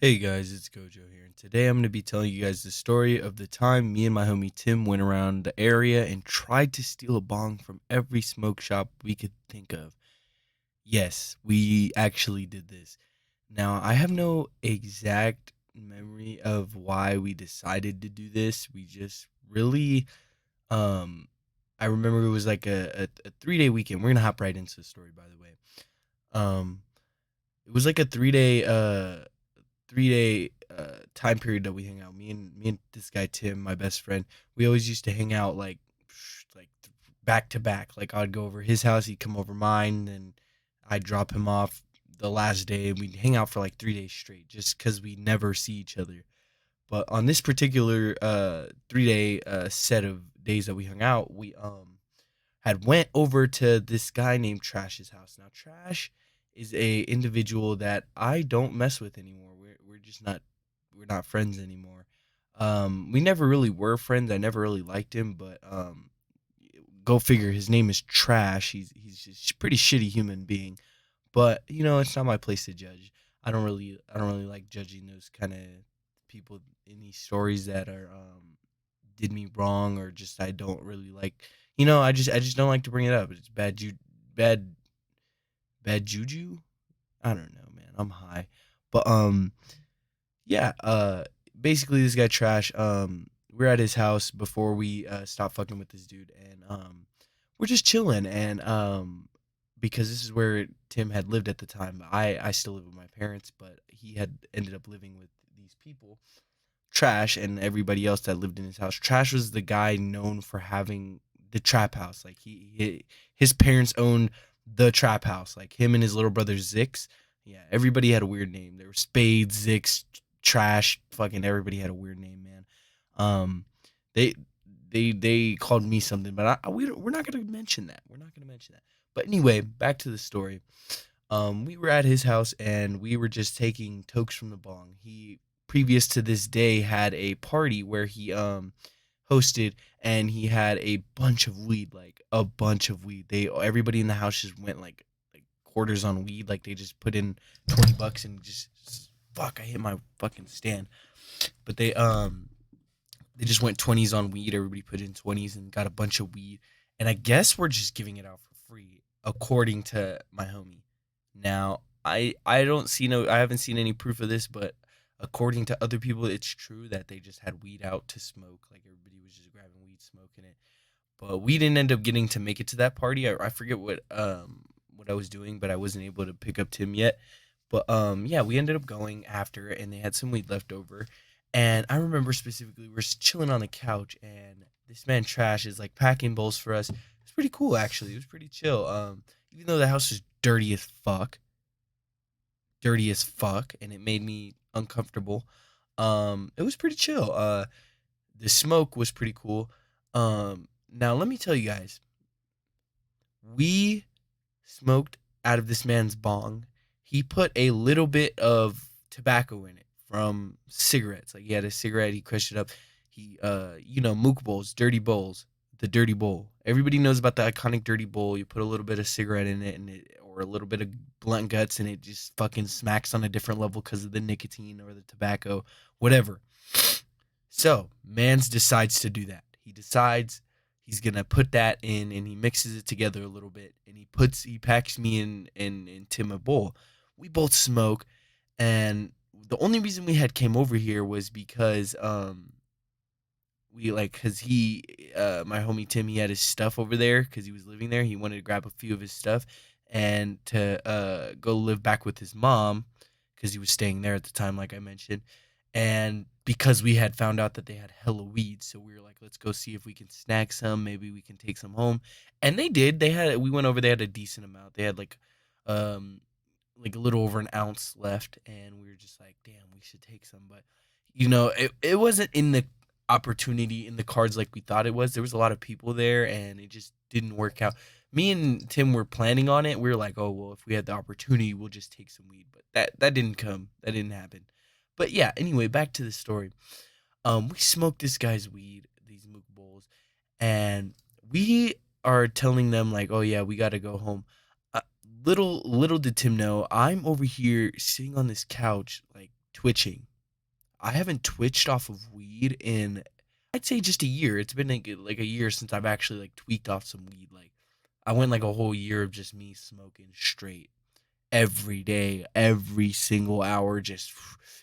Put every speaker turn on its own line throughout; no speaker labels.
Hey guys, it's Gojo here, and today I'm going to be telling you guys the story of the time me and my homie Tim went around the area and tried to steal a bong from every smoke shop we could think of. Yes, we actually did this. Now, I have no exact memory of why we decided to do this. We just really, um, I remember it was like a 3 day weekend. We're going to hop right into the story, by the way. Um, it was like a 3 day time period that we hang out. Me and this guy Tim, my best friend, we always used to hang out like back to back. Like I'd go over his house, he'd come over mine, and I'd drop him off the last day, and we'd hang out for like 3 days straight, just because we never see each other. But on this particular 3 day set of days that we hung out, we had went over to this guy named Trash's house. Now Trash is a individual that I don't mess with anymore. We're just not we're not friends anymore. We never really were friends. I never really liked him, but go figure. His name is Trash. He's just a pretty shitty human being. But it's not my place to judge. I don't really like judging those kind of people in these stories that are did me wrong, or just I don't really like. I just don't like to bring it up. It's bad bad juju. I don't know, man. I'm high. But yeah, basically this guy Trash, we're at his house before we stop fucking with this dude, and we're just chilling, and because this is where Tim had lived at the time. I still live with my parents, but he had ended up living with these people, Trash, and everybody else that lived in his house. Trash was the guy known for having the trap house. Like his parents owned the trap house. Like him and his little brother Zix. Yeah, everybody had a weird name. There were Spades, Zix, Trash. Fucking everybody had a weird name, man. Um, they they called me something, but we're not gonna mention that. We're not gonna mention that. But anyway, back to the story. We were at his house and we were just taking tokes from the bong. He previous to this day had a party where he hosted, and he had a bunch of weed, like a bunch of weed. They Everybody in the house just went like quarters on weed, like they just put in $20 and just fuck. I hit my fucking stand, but they just went 20s on weed. Everybody put in 20s and got a bunch of weed, and I guess we're just giving it out for free, according to my homie. Now, I don't see no I haven't seen any proof of this, but according to other people, it's true that they just had weed out to smoke. Like everybody was just grabbing weed, smoking it. But we didn't end up getting to make it to that party. I forget what I was doing, but I wasn't able to pick up Tim yet. But yeah, we ended up going after, and they had some weed left over. And I remember specifically we are chilling on the couch, and this man Trash is like packing bowls for us. It was pretty cool, actually. It was pretty chill. Even though the house was dirty as fuck, and it made me uncomfortable. It was pretty chill. The smoke was pretty cool. Now let me tell you guys, we smoked out of this man's bong. He put a little bit of tobacco in it from cigarettes. Like he had a cigarette, he crushed it up. Mook bowls, dirty bowls, the dirty bowl. Everybody knows about the iconic dirty bowl. You put a little bit of cigarette in it, or a little bit of blunt guts, and it just fucking smacks on a different level because of the nicotine or the tobacco, whatever. So, Mans decides to do that. He decides he's gonna put that in, and he mixes it together a little bit, and he packs me in Tim a bowl. We both smoke, and the only reason we had came over here was because we like because he my homie Tim, he had his stuff over there because he was living there. He wanted to grab a few of his stuff and to go live back with his mom because he was staying there at the time, like I mentioned. And because we had found out that they had hella weed, so we were like, let's go see if we can snag some. Maybe we can take some home. And they did. We went over. They had a decent amount. They had um, like a little over an ounce left, and we were just like, damn, we should take some. But it wasn't in the opportunity in the cards like we thought it was. There was a lot of people there, and it just didn't work out. Me and Tim were planning on it. We were like, oh well, if we had the opportunity, we'll just take some weed. But that didn't come. That didn't happen. But yeah, anyway, back to the story. We smoked this guy's weed, these mook bowls, and we are telling them like, oh yeah, we gotta go home. Little did Tim know, I'm over here sitting on this couch, like twitching. I haven't twitched off of weed in, I'd say, just a year. It's been like a year since I've actually like tweaked off some weed. Like I went like a whole year of just me smoking straight every day, every single hour, just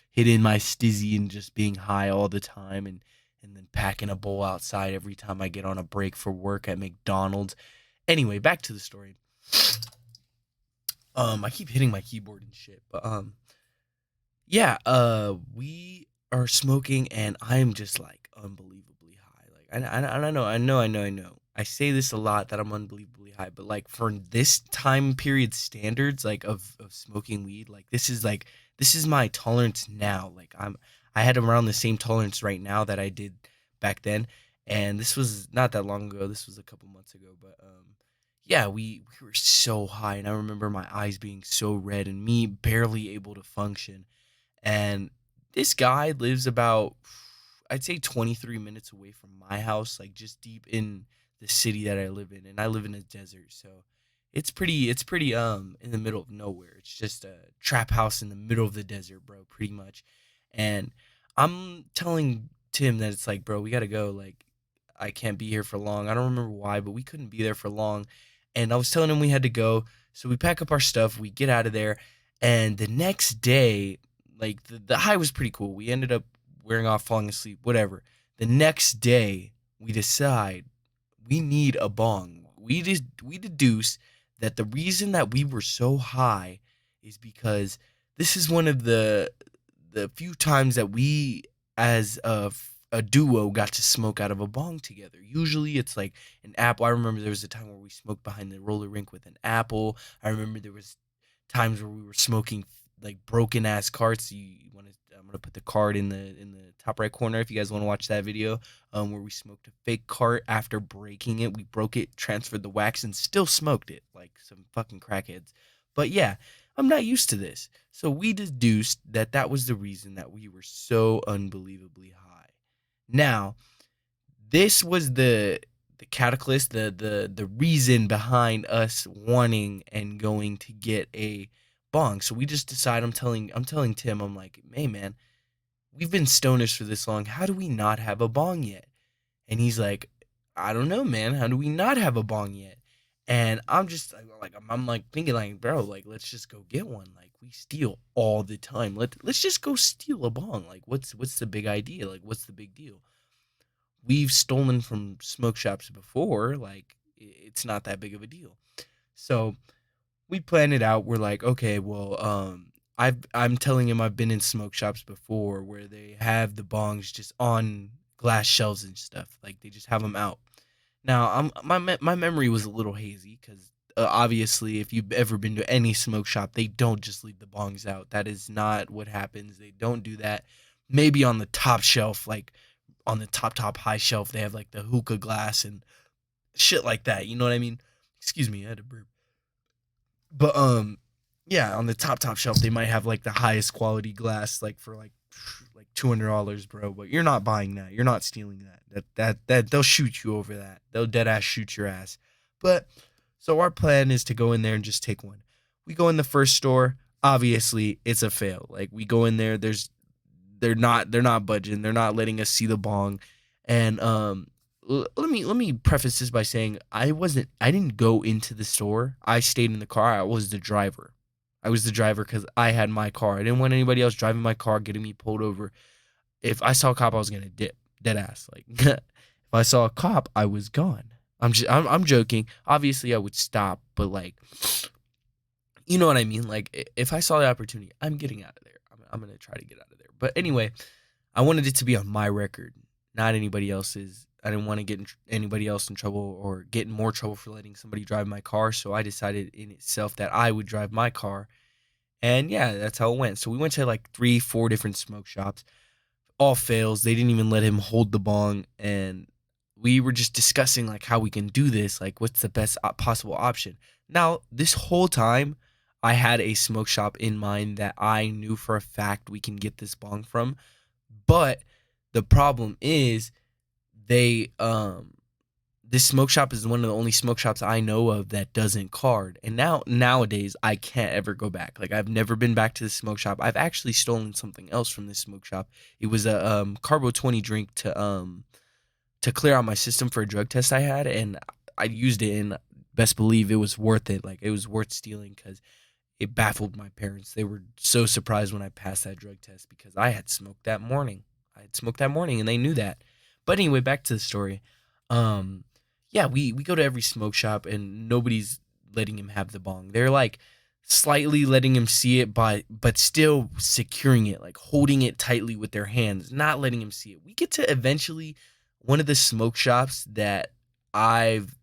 hitting my stizzy and just being high all the time, and then packing a bowl outside every time I get on a break for work at McDonald's. Anyway, back to the story. I keep hitting my keyboard and shit, but yeah, we are smoking, and I'm just like unbelievably high. Like I know. I say this a lot that I'm unbelievably high, but like for this time period standards, like of smoking weed, like this is my tolerance now. Like I had around the same tolerance right now that I did back then, and this was not that long ago. This was a couple months ago, but yeah, we were so high, and I remember my eyes being so red and me barely able to function. And this guy lives about, I'd say, 23 minutes away from my house, like just deep in the city that I live in. And I live in a desert, so it's pretty in the middle of nowhere. It's just a trap house in the middle of the desert, bro, pretty much. And I'm telling Tim that it's like, bro, we gotta go. Like, I can't be here for long. I don't remember why, but we couldn't be there for long. And I was telling him we had to go. So we pack up our stuff, we get out of there, and the next day, like the high was pretty cool. We ended up wearing off, falling asleep, whatever. The next day, we decide we need a bong. We deduce that the reason that we were so high is because this is one of the few times that we as a duo got to smoke out of a bong together. Usually it's like an apple. I remember there was a time where we smoked behind the roller rink with an apple. I remember there was times where we were smoking like broken ass carts. You want to? I'm gonna put the card in the top right corner if you guys want to watch that video. Where we smoked a fake cart after breaking it. We broke it, transferred the wax, and still smoked it like some fucking crackheads. But yeah, I'm not used to this. So we deduced that that was the reason that we were so unbelievably high. Now, this was the catalyst, the reason behind us wanting and going to get a bong. So we just decide. I'm telling Tim. I'm like, hey man, we've been stoners for this long. How do we not have a bong yet? And he's like, I don't know, man. How do we not have a bong yet? And I'm just I'm like thinking like, bro, like let's just go get one. Like we steal all the time. Let's just go steal a bong. Like what's the big idea? Like what's the big deal? We've stolen from smoke shops before. Like it's not that big of a deal. So we plan it out. We're like, okay, well, I'm telling him I've been in smoke shops before where they have the bongs just on glass shelves and stuff. Like they just have them out. Now, my memory was a little hazy because obviously, if you've ever been to any smoke shop, they don't just leave the bongs out. That is not what happens. They don't do that. Maybe on the top shelf, like on the top high shelf, they have like the hookah glass and shit like that. You know what I mean? Excuse me, I had to burp. But yeah, on the top shelf they might have like the highest quality glass, like for like $200, bro. But you're not buying that. You're not stealing that. That they'll shoot you over that. They'll dead ass shoot your ass. But so our plan is to go in there and just take one. We go in the first store. Obviously, it's a fail. Like we go in there. They're not budging. They're not letting us see the bong. And let me preface this by saying I didn't go into the store. I stayed in the car. I was the driver. I was the driver because I had my car. I didn't want anybody else driving my car, getting me pulled over. If I saw a cop, I was gonna dip, dead ass. Like if I saw a cop, I was gone. I'm joking. Obviously, I would stop, but like you know what I mean. Like if I saw the opportunity, I'm getting out of there. I'm gonna try to get out of there. But anyway, I wanted it to be on my record, not anybody else's. I didn't want to get anybody else in trouble or get in more trouble for letting somebody drive my car. So I decided in itself that I would drive my car. And yeah, that's how it went. So we went to like 3, 4 different smoke shops. All fails. They didn't even let him hold the bong. And we were just discussing like how we can do this. Like what's the best possible option. Now, this whole time, I had a smoke shop in mind that I knew for a fact we can get this bong from. But the problem is they this smoke shop is one of the only smoke shops I know of that doesn't card. And nowadays I can't ever go back. Like I've never been back to the smoke shop. I've actually stolen something else from this smoke shop. It was a Carbo 20 drink to clear out my system for a drug test I had, and I used it, and best believe it was worth it. Like it was worth stealing cuz it baffled my parents. They were so surprised when I passed that drug test because I had smoked that morning. I had smoked that morning and they knew that. But anyway, back to the story. Um yeah, we go to every smoke shop and nobody's letting him have the bong. They're like slightly letting him see it but still securing it, like holding it tightly with their hands, not letting him see it. We get to eventually one of the smoke shops that I've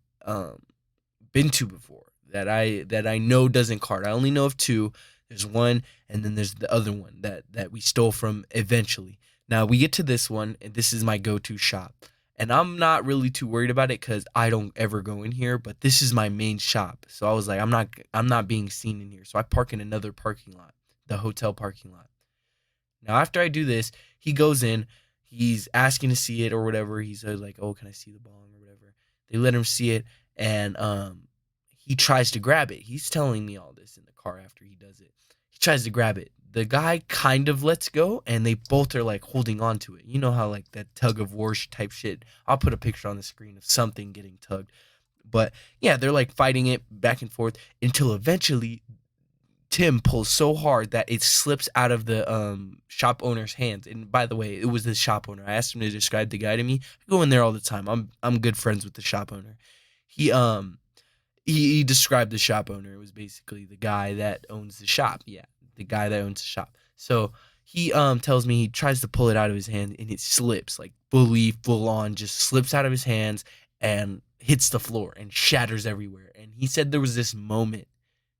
been to before that I know doesn't card. I only know of two. There's one, and then there's the other one that we stole from eventually. Now we get to this one, and this is my go-to shop, and I'm not really too worried about it because I don't ever go in here. But this is my main shop, so I was like, I'm not being seen in here, so I park in another parking lot, the hotel parking lot. Now, after I do this, he goes in. He's asking to see it or whatever. He's like, "Oh, can I see the bong or whatever?" They let him see it, and he tries to grab it. He's telling me all this in the car after he does it. He tries to grab it. The guy kind of lets go, and they both are like holding on to it. You know how like that tug of war type shit. I'll put a picture on the screen of something getting tugged. But yeah, they're like fighting it back and forth until eventually Tim pulls so hard that it slips out of the shop owner's hands. And by the way, it was the shop owner. I asked him to describe the guy to me. I go in there all the time. I'm good friends with the shop owner. He he described the shop owner. It was basically the guy that owns the shop. Yeah, the guy that owns the shop. So he tells me he tries to pull it out of his hand and it slips like fully full on, just slips out of his hands and hits the floor and shatters everywhere. And he said there was this moment,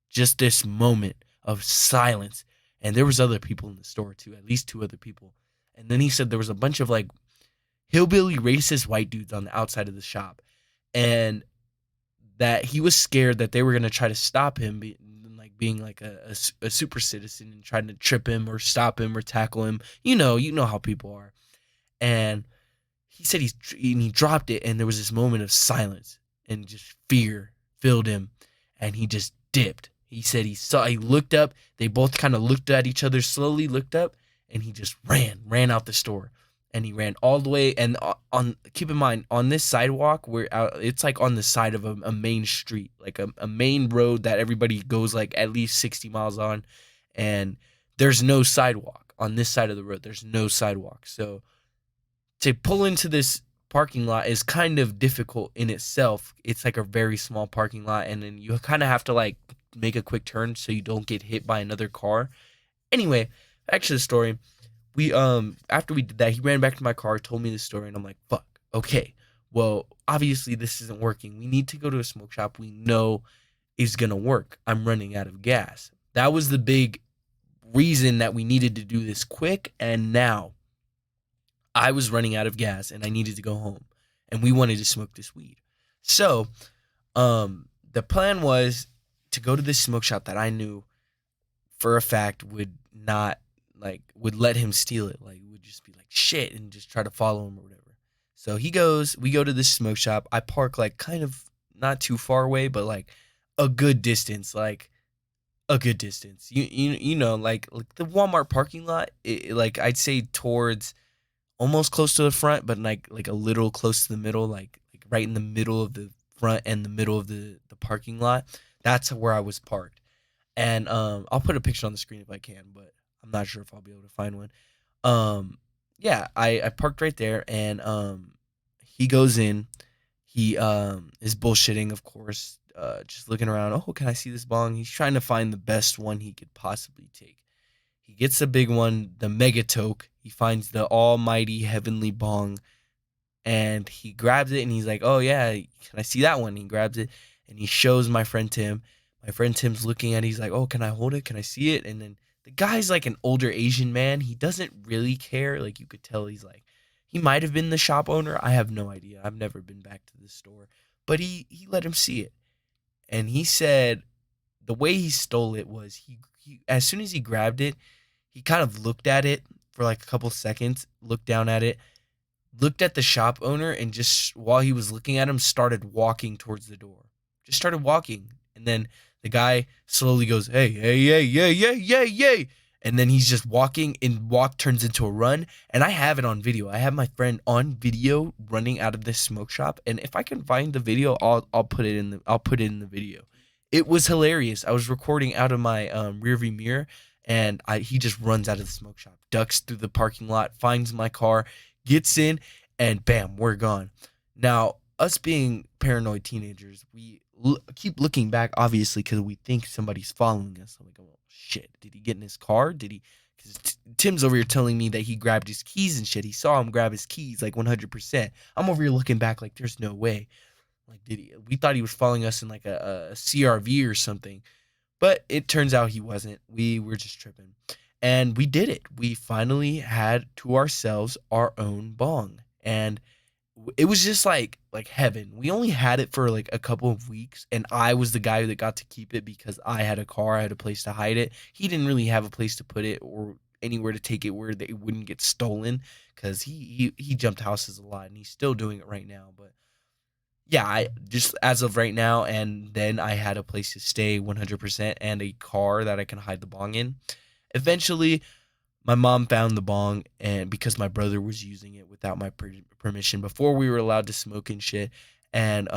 just this moment of silence. And there was other people in the store too, at least two other people. And then he said there was a bunch of like hillbilly racist white dudes on the outside of the shop. And that he was scared that they were going to try to stop him like being like a super citizen and trying to trip him or stop him or tackle him. You know how people are. And he said he dropped it and there was this moment of silence and just fear filled him and he just dipped. He said he looked up, they both kind of looked at each other, slowly looked up, and he just ran out the store. And he ran all the way and on keep in mind on this sidewalk where it's like on the side of a main street, like a main road that everybody goes like at least 60 miles on, and there's no sidewalk on this side of the road. There's no sidewalk. So to pull into this parking lot is kind of difficult in itself. It's like a very small parking lot, and then you kind of have to like make a quick turn so you don't get hit by another car. Anyway, back to the story. We after we did that, he ran back to my car, told me the story, and I'm like, fuck, okay. Well, obviously this isn't working. We need to go to a smoke shop we know is gonna work. I'm running out of gas. That was the big reason that we needed to do this quick, and now I was running out of gas and I needed to go home. And we wanted to smoke this weed. So the plan was to go to this smoke shop that I knew for a fact would not would let him steal it, like would just be like shit and just try to follow him or whatever. So we go to this smoke shop. I park like kind of not too far away, but like a good distance, like a good distance. You know, like the Walmart parking lot, like I'd say towards almost close to the front, but like a little close to the middle, like right in the middle of the front and the middle of the parking lot. That's where I was parked. And I'll put a picture on the screen if I can, but I'm not sure if I'll be able to find one. Um, yeah, I parked right there, and he goes in. He is bullshitting, of course, just looking around. Oh, can I see this bong? He's trying to find the best one he could possibly take. He gets the big one, the mega toke. He finds the almighty heavenly bong, and he grabs it and he's like, "Oh yeah, can I see that one?" He grabs it and he shows my friend Tim. My friend Tim's looking at it. He's like, "Oh, can I hold it? Can I see it?" And then the guy's like an older Asian man. He doesn't really care. Like you could tell he's like he might have been the shop owner. I have no idea. I've never been back to this store. But he let him see it. And he said the way he stole it was he as soon as he grabbed it, he kind of looked at it for like a couple seconds, looked down at it, looked at the shop owner, and just while he was looking at him, started walking towards the door. Just started walking. And then the guy slowly goes, "Hey, hey, hey, yay, yay, yay, yay." And then he's just walking, and walk turns into a run. And I have it on video. I have my friend on video running out of this smoke shop. And if I can find the video, I'll put it in the video. It was hilarious. I was recording out of my rearview mirror, and he just runs out of the smoke shop, ducks through the parking lot, finds my car, gets in, and bam, we're gone. Now, us being paranoid teenagers, we keep looking back, obviously, because we think somebody's following us. I'm like, oh shit, did he get in his car? Did he? Because Tim's over here telling me that he grabbed his keys and shit. He saw him grab his keys, like 100%. I'm over here looking back, like there's no way. Like, did he? We thought he was following us in like a CRV or something. But it turns out he wasn't. We were just tripping. And we did it. We finally had to ourselves our own bong. And it was just like heaven. We only had it for like a couple of weeks, and I was the guy that got to keep it because I had a car, I had a place to hide it. He didn't really have a place to put it or anywhere to take it where it wouldn't get stolen, because he jumped houses a lot, and he's still doing it right now. But yeah, I just as of right now, and then I had a place to stay 100% and a car that I can hide the bong in. Eventually, my mom found the bong, and because my brother was using it without my permission before we were allowed to smoke and shit, and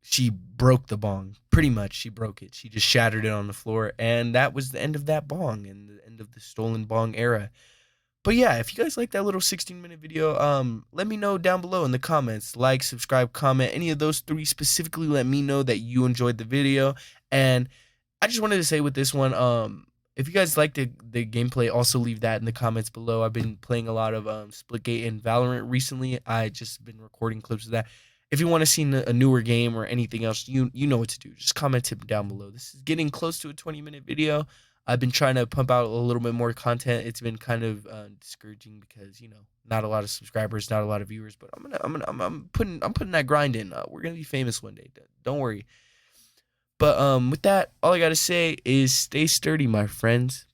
she broke the bong. Pretty much, she broke it. She just shattered it on the floor, and that was the end of that bong and the end of the stolen bong era. But yeah, if you guys like that little 16-minute video, let me know down below in the comments. Like, subscribe, comment, any of those three specifically. Let me know that you enjoyed the video. And I just wanted to say with this one, if you guys like the gameplay, also leave that in the comments below. I've been playing a lot of Splitgate and Valorant recently. I just been recording clips of that. If you want to see a newer game or anything else, you know what to do. Just comment it down below. This is getting close to a 20-minute video. I've been trying to pump out a little bit more content. It's been kind of discouraging because not a lot of subscribers, not a lot of viewers. But I'm putting that grind in. We're gonna be famous one day. Don't worry. But with that, all I gotta say is stay sturdy, my friends.